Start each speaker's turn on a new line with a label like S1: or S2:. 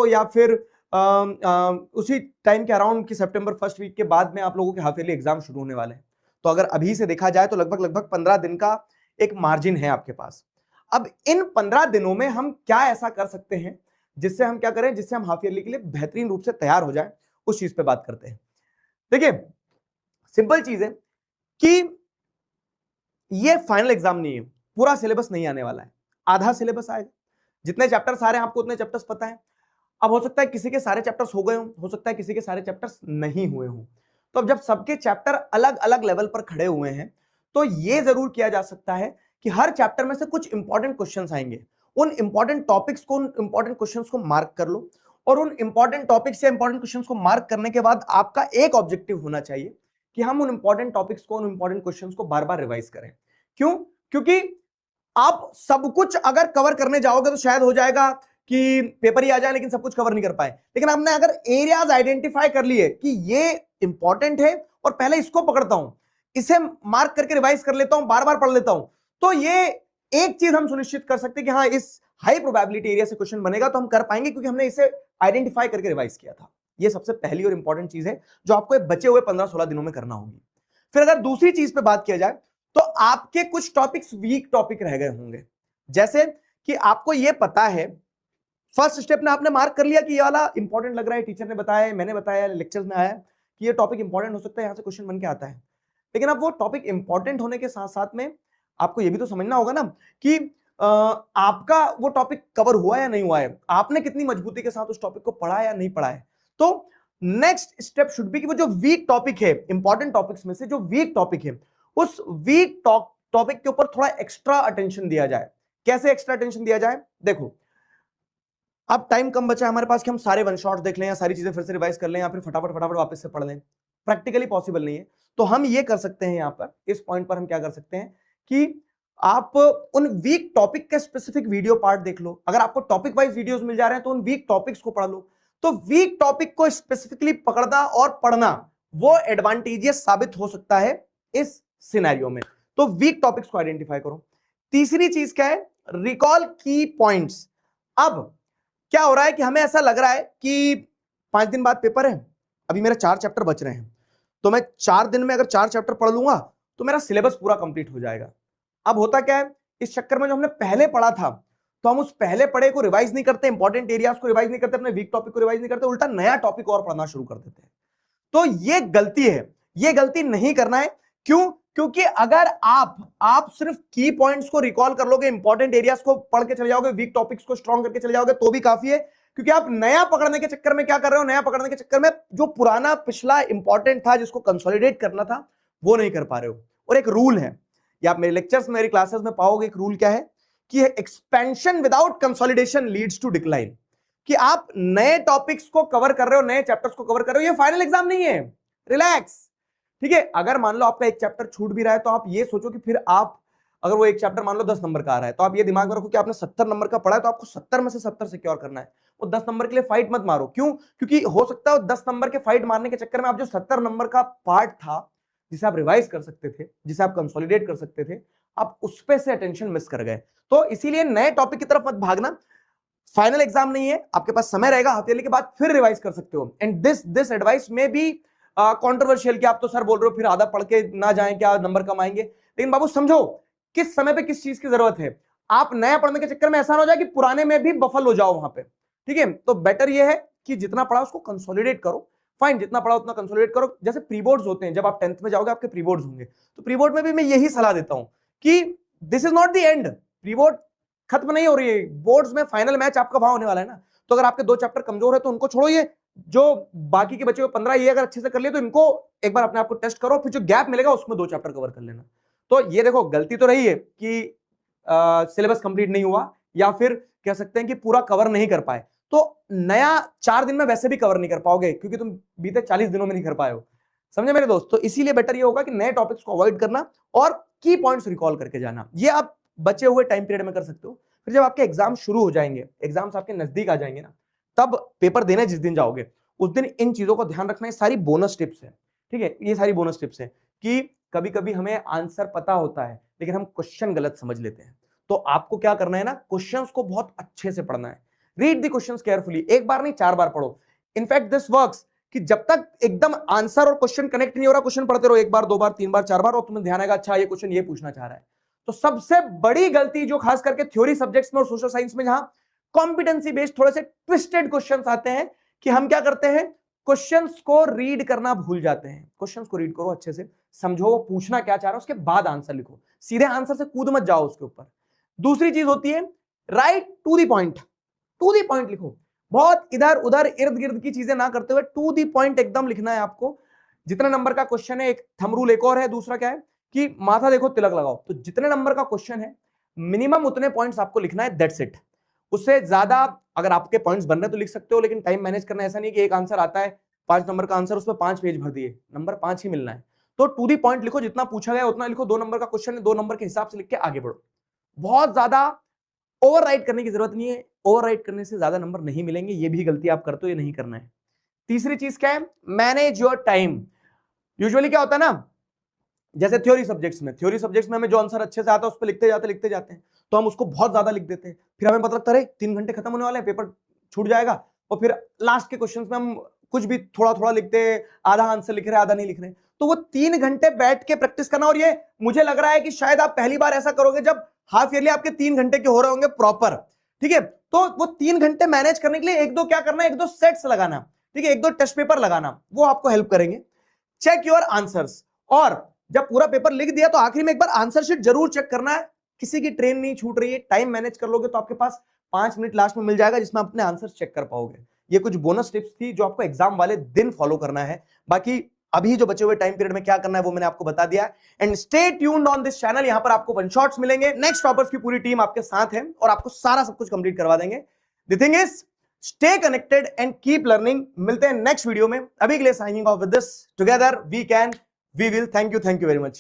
S1: या फिर उसी टाइम के अराउंड की सितंबर फर्स्ट वीक के बाद में आप लोगों के हाफ ईयरली एग्जाम शुरू होने वाले हैं। तो अगर अभी से देखा जाए तो लगभग 15 दिन का एक मार्जिन है आपके पास। अब इन 15 दिनों में हम क्या ऐसा कर सकते हैं जिससे हम क्या करें, जिससे हम हाफ ईयरली के लिए बेहतरीन रूप से तैयार हो जाए, उस चीज पे बात करते हैं। देखिए सिंपल चीज है कि ये फाइनल एग्जाम नहीं है, पूरा सिलेबस नहीं आने वाला है, आधा सिलेबस आएगा। जितने चैप्टर्स आ रहे हैं आपको उतने चैप्टर्स पता है। अब हो सकता है किसी के सारे चैप्टर्स हो गए हो सकता है किसी के सारे चैप्टर्स नहीं हुए हों। तो अब जब सबके चैप्टर अलग अलग लेवल पर खड़े हुए हैं तो यह जरूर किया जा सकता है कि हर चैप्टर में से कुछ इंपॉर्टेंट क्वेश्चंस आएंगे, उन इंपॉर्टेंट टॉपिक्स को, उन इंपॉर्टेंट क्वेश्चंस को मार्क कर लो, और उन इंपॉर्टेंट टॉपिक्स या इंपॉर्टेंट क्वेश्चंस को मार्क करने के बाद आपका एक ऑब्जेक्टिव होना चाहिए कि हम उन इंपॉर्टेंट टॉपिक्स को, उन इंपॉर्टेंट क्वेश्चंस को बार बार रिवाइज करें। क्यों? क्योंकि आप सब कुछ अगर कवर करने जाओगे तो शायद हो जाएगा कि पेपर ही आ जाए लेकिन सब कुछ कवर नहीं कर पाए। लेकिन आपने अगर एरियाज आइडेंटिफाई कर लिए कि ये इंपॉर्टेंट है और पहले इसको पकड़ता हूं, इसे मार्क करके रिवाइज कर लेता हूं, बार बार पढ़ लेता हूं, तो ये एक चीज हम सुनिश्चित कर सकते हैं कि हाँ इस हाई प्रोबेबिलिटी एरिया से क्वेश्चन बनेगा तो हम कर पाएंगे क्योंकि हमने इसे आइडेंटिफाई करके रिवाइज किया था। ये सबसे पहली और इंपॉर्टेंट चीज है जो आपको बचे हुए 15-16 दिनों में करना होगी। फिर अगर दूसरी चीज पे बात किया जाए तो आपके कुछ टॉपिक्स वीक टॉपिक रह गए होंगे, जैसे कि आपको यह पता है, फर्स्ट स्टेप में आपने मार्क कर लिया कि ये वाला इंपॉर्टेंट लग रहा है, टीचर ने बताया, मैंने बताया, लेक्चर्स में आया कि ये टॉपिक इंपॉर्टेंट हो सकता है, यहां से क्वेश्चन बन के आता है। लेकिन अब वो टॉपिक इंपॉर्टेंट होने के साथ साथ में आपको ये भी तो समझना होगा ना कि आपका वो टॉपिक कवर हुआ या नहीं हुआ है, आपने कितनी मजबूती के साथ उस टॉपिक को पढ़ा या नहीं पढ़ा है। तो नेक्स्ट स्टेप शुड बी कि वो जो वीक टॉपिक है, इंपॉर्टेंट टॉपिक्स में से जो वीक टॉपिक है, उस वीक टॉपिक के ऊपर थोड़ा एक्स्ट्रा अटेंशन दिया जाए। कैसे एक्स्ट्रा अटेंशन दिया जाए? देखो अब टाइम कम बचा है हमारे पास कि हम सारे वन शॉट्स देख लें या सारी चीजें फिर से रिवाइज कर लें या फिर फटाफट वापस से पढ़ लें, प्रैक्टिकली पॉसिबल नहीं है। तो हम ये कर सकते हैं, यहां पर इस पॉइंट पर हम क्या कर सकते हैं कि आप उन वीक टॉपिक के स्पेसिफिक वीडियो पार्ट देख लो। अगर आपको टॉपिक वाइज वीडियोस मिल जा रहे हैं तो उन वीक टॉपिक्स को पढ़ लो। तो वीक टॉपिक को स्पेसिफिकली पकड़ना और पढ़ना वो एडवांटेजियस साबित हो सकता है इस सिनेरियो में। तो वीक टॉपिक्स को आइडेंटिफाई करो। तीसरी चीज क्या है? रिकॉल की पॉइंट्स। अब क्या हो रहा है कि हमें ऐसा लग रहा है कि 5 दिन बाद पेपर है, अभी मेरे 4 चैप्टर बच रहे हैं, तो मैं 4 दिन में अगर 4 चैप्टर पढ़ लूंगा तो मेरा सिलेबस पूरा कंप्लीट हो जाएगा। अब होता क्या है, इस चक्कर में जो हमने पहले पढ़ा था तो हम उस पहले पढ़े को रिवाइज नहीं करते, इंपॉर्टेंट एरियाज को रिवाइज नहीं करते, अपने वीक टॉपिक को रिवाइज नहीं करते, उल्टा नया टॉपिक और पढ़ना शुरू कर देते हैं। तो ये गलती है, ये गलती नहीं करना है। क्यों? क्योंकि अगर आप सिर्फ की पॉइंट्स को रिकॉल कर लोगे, इंपॉर्टेंट एरियाज को पढ़ के चले जाओगे, वीक टॉपिक्स को स्ट्रॉन्ग करके चले जाओगे तो भी काफी है। क्योंकि आप नया पकड़ने के चक्कर में क्या कर रहे हो, नया पकड़ने के चक्कर में जो पुराना पिछला इंपॉर्टेंट था जिसको कंसोलिडेट करना था वो नहीं कर पा रहे हो। और एक रूल है, या आप मेरे लेक्चर्स मेरी क्लासेस में पाओगे, एक रूल क्या है कि expansion without consolidation leads to decline. कि आप नए टॉपिक्स को कवर कर रहे हो, नए चैप्टर्स को कवर कर रहे हो, ये फाइनल एग्जाम नहीं है, रिलैक्स। ठीक है? अगर मान लो आपका एक चैप्टर छूट भी रहा है तो आप ये सोचो कि फिर आप, अगर वो एक चैप्टर मान लो 10 नंबर का आ रहा है तो आप ये दिमाग में रखो कि आपने 70 नंबर का पढ़ा है तो आपको 70 में से 70 सिक्योर करना है। वो 10 नंबर के लिए फाइट मत मारो। क्यों? क्योंकि हो सकता है 10 नंबर के फाइट मारने के चक्कर में आप जो 70 नंबर का पार्ट था जिसे आप रिवाइज कर सकते थे, जिसे आप कंसोलिडेट कर सकते थे, आप उस पे से अटेंशन मिस कर गए। तो इसीलिए नए टॉपिक की तरफ मत भागना। फाइनल एग्जाम नहीं है, आपके पास समय रहेगा, हफ्ते के बाद फिर रिवाइज कर सकते हो। एंड दिस एडवाइस में बी कंट्रोवर्शियल कि आप तो सर बोल रहे हो फिर आधा पढ़ के ना जाएं, क्या नंबर कम आएंगे। लेकिन बाबू समझो किस समय पे किस चीज की जरूरत है। आप नया पढ़ने के चक्कर में ऐसा ना हो जाए कि पुराने में भी बफल हो जाओ वहां पे। ठीक है? तो बेटर ये है कि जितना पढ़ा उसको कंसोलिडेट करो। फाइन, जितना पढ़ा उतना कंसोलिडेट करो। जैसे प्री बोर्ड्स होते हैं, जब आप 10th में जाओगे आपके प्री बोर्ड्स होंगे, तो प्री बोर्ड में भी मैं यही सलाह देता हूं कि this is not the end, pre board खत्म नहीं हो रही है, बोर्ड्स में फाइनल मैच आपका वहां होने वाला है ना। तो अगर आपके 2 चैप्टर कमजोर है तो उनको छोड़ो, ये जो बाकी के बचे हुए 15 ये अगर अच्छे से कर लिए तो इनको एक बार अपने आप को टेस्ट करो, फिर जो गैप मिलेगा उसमें 2 चैप्टर कवर कर लेना। तो ये देखो, गलती तो रही है कि सिलेबस कंप्लीट नहीं हुआ, या फिर कह सकते हैं कि पूरा कवर नहीं कर पाए। तो नया 4 दिन में वैसे भी कवर नहीं कर पाओगे क्योंकि तुम बीते 40 दिनों में नहीं कर पाए हो। समझे मेरे दोस्त? तो इसीलिए बेटर ये होगा कि नए टॉपिक्स को अवॉइड करना और की पॉइंट्स रिकॉल करके जाना। ये आप बचे हुए टाइम पीरियड में कर सकते हो। फिर जब आपके एग्जाम शुरू हो जाएंगे, एग्जाम्स आपके नजदीक आ जाएंगे ना, तब पेपर देने जिस दिन जाओगे उस दिन इन चीजों को ध्यान रखना। ये सारी बोनस टिप्स है। ठीक है? ये सारी बोनस टिप्स है कि कभी कभी हमें आंसर पता होता है लेकिन हम क्वेश्चन गलत समझ लेते हैं। तो आपको क्या करना है ना, क्वेश्चंस को बहुत अच्छे से पढ़ना है। रीड द क्वेश्चंस केयरफुली, एक बार नहीं 4 बार पढ़ो। इनफैक्ट दिस वर्क्स कि जब तक एकदम आंसर और क्वेश्चन कनेक्ट नहीं हो रहा, क्वेश्चन पढ़ते रहो 1 बार 2 बार 3 बार 4 बार, और तुम्हें ध्यान आएगा अच्छा ये क्वेश्चन ये पूछना चाह रहा है। तो सबसे बड़ी गलती जो खास करके थ्योरी सब्जेक्ट्स में और सोशल साइंस में जहां कॉम्पिटेंसी बेस्ड थोड़े से ट्विस्टेड क्वेश्चंस आते हैं, कि हम क्या करते हैं, क्वेश्चंस को रीड करना भूल जाते हैं। क्वेश्चंस को रीड करो अच्छे से, समझो वो पूछना क्या चाह रहा है, उसके बाद आंसर लिखो, सीधे आंसर से कूद मत जाओ उसके ऊपर। दूसरी चीज होती है right to the point, to the point लिखो, बहुत इधर उधर इर्द गिर्द की चीजें ना करते हुए टू दी पॉइंट एकदम लिखना है आपको। जितने नंबर का क्वेश्चन है, एक थंब रूल एक और है, दूसरा क्या है कि माथा देखो तिलक लगाओ। तो जितने नंबर का क्वेश्चन है मिनिमम उतने पॉइंट्स आपको लिखना है, दैट्स इट। उससे ज्यादा अगर आपके पॉइंट्स बन रहे तो लिख सकते हो, लेकिन टाइम मैनेज करना, ऐसा नहीं कि एक आंसर आता है 5 नंबर का आंसर, उसमें 5 पेज भर दिए, नंबर 5 ही मिलना है। तो टू दी पॉइंट लिखो, जितना पूछा गया उतना लिखो। 2 नंबर का क्वेश्चन है, 2 नंबर के हिसाब से लिख के आगे बढ़ो। बहुत ज्यादा ओवर राइट करने की जरूरत नहीं है, ओवर राइट करने से ज्यादा नंबर नहीं मिलेंगे, ये भी गलती आप करते हो, ये नहीं करना है। तीसरी चीज क्या है, मैनेज योर टाइम। यूजुअली क्या होता है ना, जैसे थ्योरी सब्जेक्ट्स में हमें जो आंसर अच्छे से आता है उस पर लिखते जाते हैं, तो हम उसको बहुत ज्यादा लिख देते हैं, फिर हमें पता लगता है 3 घंटे खत्म होने वाले हैं, पेपर छूट जाएगा, और फिर लास्ट के क्वेश्चंस में हम कुछ भी थोड़ा थोड़ा लिखते हैं, आधा आंसर लिख रहे आधा नहीं लिख रहे। तो वो 3 घंटे बैठ के प्रैक्टिस करना, और ये मुझे लग रहा है कि शायद आप पहली बार ऐसा करोगे जब हाफ ईयरली आपके 3 घंटे के हो रहे होंगे प्रॉपर, ठीक है। तो वो 3 घंटे मैनेज करने के लिए 1-2 क्या करना है, 1-2 सेट्स लगाना, ठीक है, 1-2 टेस्ट पेपर लगाना, वो आपको हेल्प करेंगे। चेक योर आंसर्स, और जब पूरा पेपर लिख दिया तो आखिरी में एक बार आंसर शीट जरूर चेक करना है, किसी की ट्रेन नहीं छूट रही है। टाइम मैनेज कर लोगे तो आपके पास 5 मिनट लास्ट में मिल जाएगा जिसमें आप अपने आंसर चेक कर पाओगे। ये कुछ बोनस टिप्स थी जो आपको एग्जाम वाले दिन फॉलो करना है। बाकी अभी जो बचे हुए टाइम पीरियड में क्या करना है वो मैंने आपको बता दिया। And stay tuned on this channel, यहां पर आपको वन शॉट्स मिलेंगे, नेक्स्ट टॉपर्स की पूरी टीम आपके साथ है और आपको सारा सब कुछ कंप्लीट करवा देंगे। The thing is stay connected and keep learning. मिलते हैं नेक्स्ट वीडियो में, अभी के लिए signing off with this, together we can we will. Thank you very much.